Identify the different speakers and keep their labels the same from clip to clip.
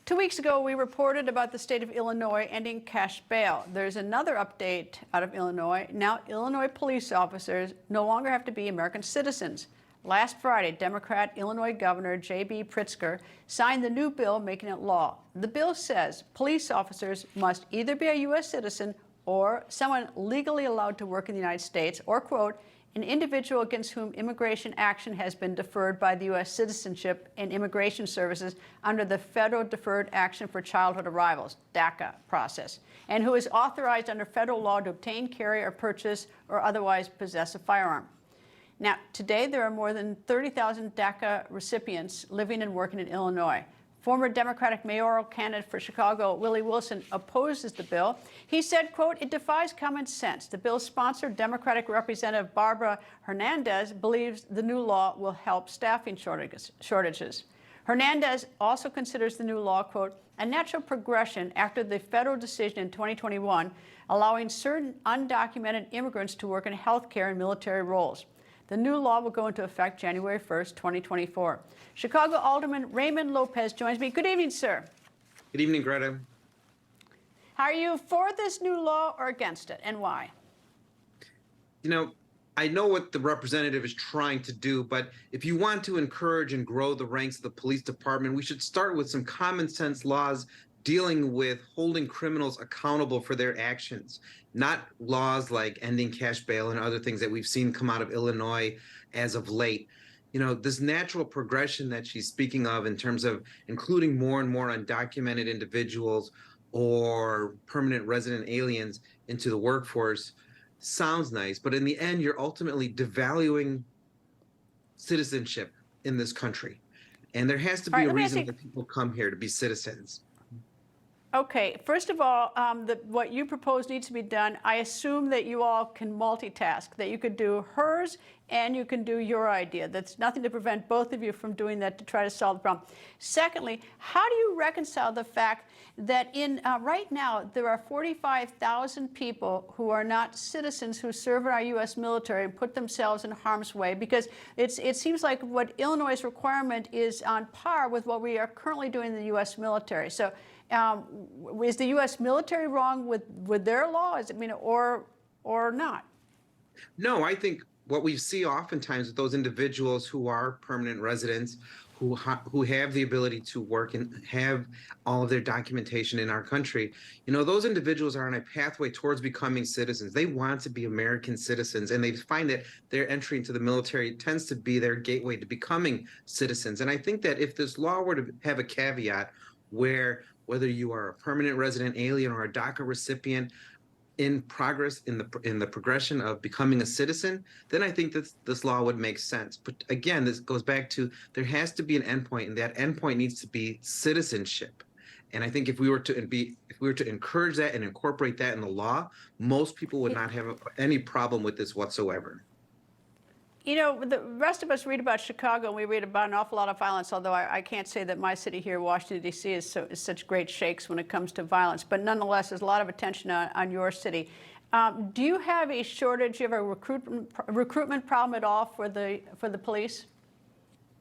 Speaker 1: 2 weeks ago, we reported about the state of Illinois ending cash bail. There's another update out of Illinois. Now, Illinois police officers no longer have to be American citizens. Last Friday, Democrat Illinois Governor J.B. Pritzker signed the new bill making it law. The bill says police officers must either be a U.S. citizen or someone legally allowed to work in the United States, or, quote, an individual against whom immigration action has been deferred by the U.S. Citizenship and Immigration Services under the Federal Deferred Action for Childhood Arrivals, DACA process, and who is authorized under federal law to obtain, carry, or purchase, or otherwise possess a firearm. Now, today there are more than 30,000 DACA recipients living and working in Illinois. Former Democratic mayoral candidate for Chicago, Willie Wilson, opposes the bill. He said, quote, it defies common sense. The bill's sponsor, Democratic Representative Barbara Hernandez, believes the new law will help staffing shortages. Hernandez also considers the new law, quote, a natural progression after the federal decision in 2021 allowing certain undocumented immigrants to work in healthcare and military roles. The new law will go into effect January 1st, 2024. Chicago Alderman Raymond Lopez joins me. Good evening, sir.
Speaker 2: Good evening, Greta.
Speaker 1: Are you for this new law or against it, and why?
Speaker 2: You know, I know what the representative is trying to do, but if you want to encourage and grow the ranks of the police department, we should start with some common sense laws dealing with holding criminals accountable for their actions, not laws like ending cash bail and other things that we've seen come out of Illinois as of late. You know, this natural progression that she's speaking of in terms of including more and more undocumented individuals or permanent resident aliens into the workforce sounds nice, but in the end, you're ultimately devaluing citizenship in this country. And there has to be a reason that people come here to be citizens.
Speaker 1: Okay, first of all, what you propose needs to be done. I assume that you all can multitask, that you could do hers and you can do your idea. That's nothing to prevent both of you from doing that to try to solve the problem. Secondly, how do you reconcile the fact that right now there are 45,000 people who are not citizens who serve in our U.S. military and put themselves in harm's way? Because it seems like what Illinois' requirement is on par with what we are currently doing in the U.S. military. So is the U.S. military wrong with their law? Or not?
Speaker 2: No, I think what we see oftentimes with those individuals who are permanent residents, who have the ability to work and have all of their documentation in our country, you know, those individuals are on a pathway towards becoming citizens. They want to be American citizens, and they find that their entry into the military tends to be their gateway to becoming citizens. And I think that if this law were to have a caveat where whether you are a permanent resident alien or a DACA recipient in progress in the progression of becoming a citizen, then I think that this law would make sense. But again, this goes back to there has to be an endpoint, and that endpoint needs to be citizenship. And I think if we were to encourage that and incorporate that in the law, most people would not have any problem with this whatsoever.
Speaker 1: You know, the rest of us read about Chicago, and we read about an awful lot of violence, although I can't say that my city here, Washington, D.C., is such great shakes when it comes to violence. But nonetheless, there's a lot of attention on your city. Do you have a shortage? Do you have a recruitment problem at all for the police?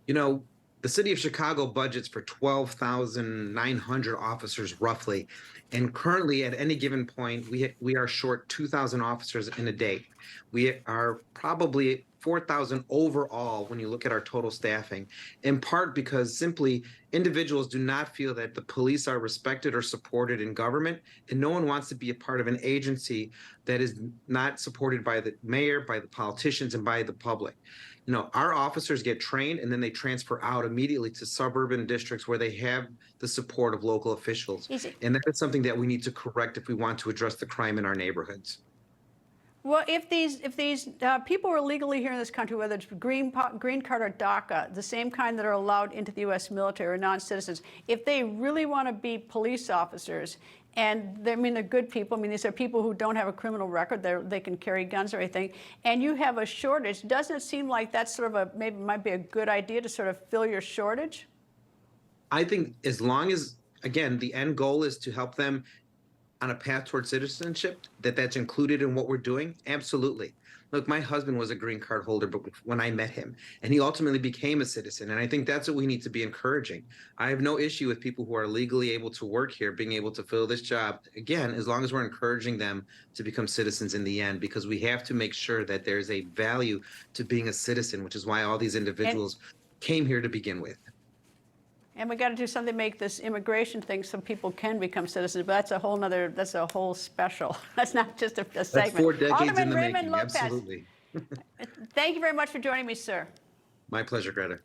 Speaker 1: You
Speaker 2: know, the city of Chicago budgets for 12,900 officers roughly. And currently, at any given point, we are short 2,000 officers in a day. We are probably 4,000 overall when you look at our total staffing, in part because simply individuals do not feel that the police are respected or supported in government, and no one wants to be a part of an agency that is not supported by the mayor, by the politicians, and by the public. You know, our officers get trained and then they transfer out immediately to suburban districts where they have the support of local officials. And that is something that we need to correct if we want to address the crime in our neighborhoods.
Speaker 1: Well, if these people are legally here in this country, whether it's green card or DACA, the same kind that are allowed into the U.S. military or non-citizens, if they really want to be police officers, and they're good people, these are people who don't have a criminal record, they can carry guns or anything, and you have a shortage, doesn't it seem like that's sort of maybe might be a good idea to sort of fill your shortage?
Speaker 2: I think as long as, again, the end goal is to help them on a path towards citizenship, that's included in what we're doing? Absolutely. Look, my husband was a green card holder, but when I met him, and he ultimately became a citizen. And I think that's what we need to be encouraging. I have no issue with people who are legally able to work here being able to fill this job, again, as long as we're encouraging them to become citizens in the end, because we have to make sure that there's a value to being a citizen, which is why all these individuals came here to begin with.
Speaker 1: And we got to do something to make this immigration thing so people can become citizens. But that's a whole special. That's not just a segment.
Speaker 2: That's 4 decades
Speaker 1: Alderman
Speaker 2: in the
Speaker 1: Raymond
Speaker 2: making.
Speaker 1: Lopez,
Speaker 2: Absolutely.
Speaker 1: thank you very much for joining me, sir.
Speaker 2: My pleasure, Greta.